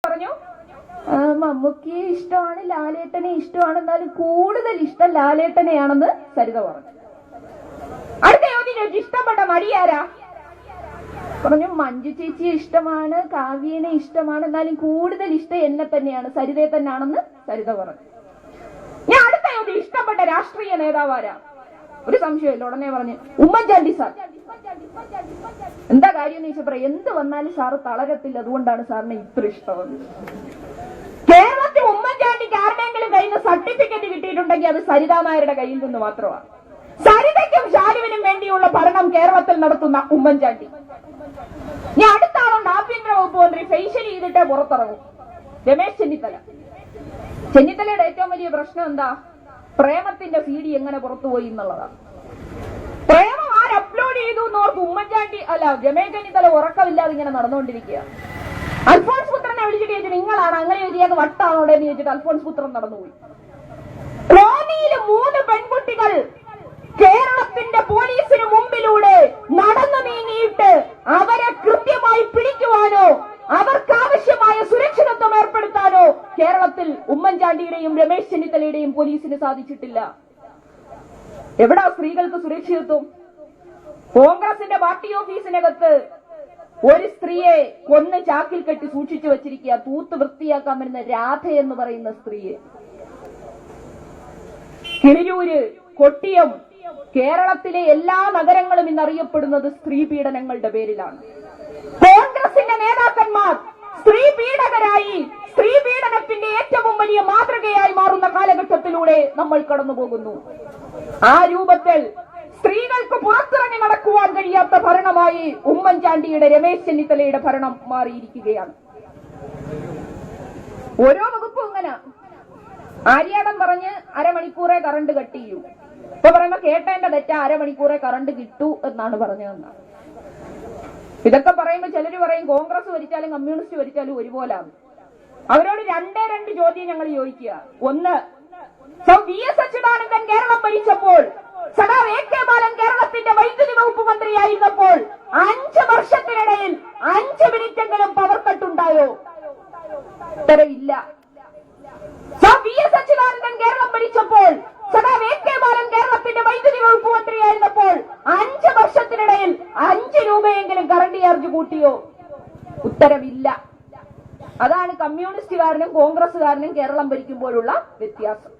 പറഞ്ഞു? മമ്മൂക്കിയെ ഇഷ്ടമാണ്, ലാലേട്ടനെ ഇഷ്ടമാണ്, എന്നാലും കൂടുതൽ ഇഷ്ടം ലാലേട്ടനെയാണെന്ന് സരിത പറഞ്ഞു. അടുത്ത ചോദ്യം ചോദിച്ചു, ഇഷ്ടപ്പെട്ട നടിയാരാ? പറഞ്ഞു മഞ്ജു ചേച്ചിയെ ഇഷ്ടമാണ്, കാവ്യനെ ഇഷ്ടമാണ്, എന്നാലും കൂടുതൽ ഇഷ്ടം എന്നെ തന്നെയാണ്, സരിതയെ തന്നെയാണെന്ന് സരിത പറഞ്ഞു. ഞാൻ അടുത്ത ചോദ്യം, ഇഷ്ടപ്പെട്ട രാഷ്ട്രീയ നേതാവാരാ? ഒരു സംശയമില്ല, ഉടനെ പറഞ്ഞു ഉമ്മൻചാണ്ടി സാർ. എന്താ കാര്യം എന്ന് ചോദിച്ചപ്പോ എന്ത് വന്നാലും സാറ് തളരത്തില്ല, അതുകൊണ്ടാണ് സാറിന് ഇത്ര ഇഷ്ടം. കേരളത്തിൽ ഉമ്മൻചാണ്ടിക്ക് ആരുടെയെങ്കിലും കയ്യിൽ നിന്ന് സർട്ടിഫിക്കറ്റ് കിട്ടിയിട്ടുണ്ടെങ്കിൽ അത് സരിതാ നായരുടെ കയ്യിൽ നിന്ന് മാത്രമാണ്. സരിതയ്ക്കും ഷാലുവിനും വേണ്ടിയുള്ള ഭരണം കേരളത്തിൽ നടത്തുന്ന ഉമ്മൻചാണ്ടി. ഞാൻ അടുത്ത ആളുണ്ട്, ആഭ്യന്തര വകുപ്പ് മന്ത്രി, ഫേഷ്യൽ ചെയ്തിട്ടേ പുറത്തിറങ്ങും, രമേശ് ചെന്നിത്തല. ചെന്നിത്തലയുടെ ഏറ്റവും വലിയ പ്രശ്നം എന്താ? പ്രേമത്തിന്റെ CD എങ്ങനെ പുറത്തുപോയി എന്നുള്ളതാണ്. പ്രേമം ആര് അപ്ലോഡ് ചെയ്തു എന്നോർക്ക് ഉമ്മൻചാണ്ടി രമേശ് ചെന്നിത്തല ഉറക്കമില്ലാതെ ഇങ്ങനെ നടന്നുകൊണ്ടിരിക്കുക. അൽഫോൺസ് പുത്രനെ വിളിച്ചിട്ട് ചോദിച്ചു, നിങ്ങളാണ് അങ്ങനെ ചോദിച്ചത് വട്ടാണോടെ എന്ന് ചോദിച്ചിട്ട് അൽഫോൺസ് പുത്രൻ നടന്നുപോയി. റോമിയിൽ 3 പെൺകുട്ടികൾ കേരളത്തിന്റെ പോലീസിന് മുമ്പിലൂടെ നടന്നു നീങ്ങിയിട്ട് അവരെ കൃത്യമായി പിടിക്കുവാനോ അവർക്കാവശ്യമായ സുരക്ഷിതത്വം ഏർപ്പെടുത്താനോ കേരളത്തിൽ ഉമ്മൻചാണ്ടിയുടെയും രമേശ് ചെന്നിത്തലയുടെയും പോലീസിന് സാധിച്ചിട്ടില്ല. എവിടാ സ്ത്രീകൾക്ക് സുരക്ഷിതത്വം? കോൺഗ്രസിന്റെ പാർട്ടി ഓഫീസിനകത്ത് ഒരു സ്ത്രീയെ കൊന്ന് ചാക്കിൽ കെട്ടി സൂക്ഷിച്ചു വച്ചിരിക്കുക, തൂത്ത് വൃത്തിയാക്കാൻ വരുന്ന രാധ എന്ന് പറയുന്ന സ്ത്രീയെ. കിളിരൂര്, കൊട്ടിയം, കേരളത്തിലെ എല്ലാ നഗരങ്ങളും ഇന്നറിയപ്പെടുന്നത് സ്ത്രീ പീഡനങ്ങളുടെ പേരിലാണ്. കോൺഗ്രസിന്റെ നേതാക്കന്മാർ സ്ത്രീ പീഡകരായി, സ്ത്രീ പീഡനത്തിന്റെ ഏറ്റവും വലിയ മാതൃകയായി മാറുന്ന കാലഘട്ടത്തിലൂടെ നമ്മൾ കടന്നു പോകുന്നു. ആ രൂപത്തിൽ സ്ത്രീകൾക്ക് പുറത്തിറങ്ങി നടക്കുവാൻ കഴിയാത്ത ഭരണമായി ഉമ്മൻചാണ്ടിയുടെ രമേശ് ചെന്നിത്തലയുടെ ഭരണം മാറിയിരിക്കുകയാണ്. ഓരോ വകുപ്പും ഇങ്ങനെ. ആര്യാടൻ പറഞ്ഞ് അരമണിക്കൂറെ കറണ്ട് കട്ട് ചെയ്യൂ. ഇപ്പൊ പറയുമ്പോ കേട്ടേന്റെ തെറ്റ അരമണിക്കൂറെ കറണ്ട് കിട്ടൂ എന്നാണ് പറഞ്ഞതെന്നാണ്. ഇതൊക്കെ പറയുമ്പോ ചിലര് പറയും കോൺഗ്രസ് ഭരിച്ചാലും കമ്മ്യൂണിസ്റ്റ് ഭരിച്ചാലും ഒരുപോലാണ്. അവരോട് 2 ചോദ്യം ഞങ്ങൾ ചോദിക്കുക. ഒന്ന്, VS അച്യുതാനന്ദൻ കേരളം ഭരിച്ചപ്പോൾ, സഖാവ് AK ബാലൻ കേരളത്തിന്റെ വൈദ്യുതി വകുപ്പ് മന്ത്രിയായിരുന്നപ്പോൾ 5 വർഷത്തിനിടയിൽ 5 മിനിറ്റെങ്കിലും പവർ കട്ടുണ്ടായോ? ഉത്തരവില്ല. VS അച്യുതാനന്ദൻ കേരളം ഭരിച്ചപ്പോൾ, സഖാവ് AK ബാലൻ കേരളത്തിന്റെ വൈദ്യുതി വകുപ്പ് മന്ത്രിയായിരുന്നപ്പോൾ 5 വർഷത്തിനിടയിൽ 5 രൂപയെങ്കിലും കറണ്ട് ചാർജ് കൂട്ടിയോ? ഉത്തരവില്ല. അതാണ് കമ്മ്യൂണിസ്റ്റുകാരനും കോൺഗ്രസുകാരനും കേരളം ഭരിക്കുമ്പോഴുള്ള വ്യത്യാസം.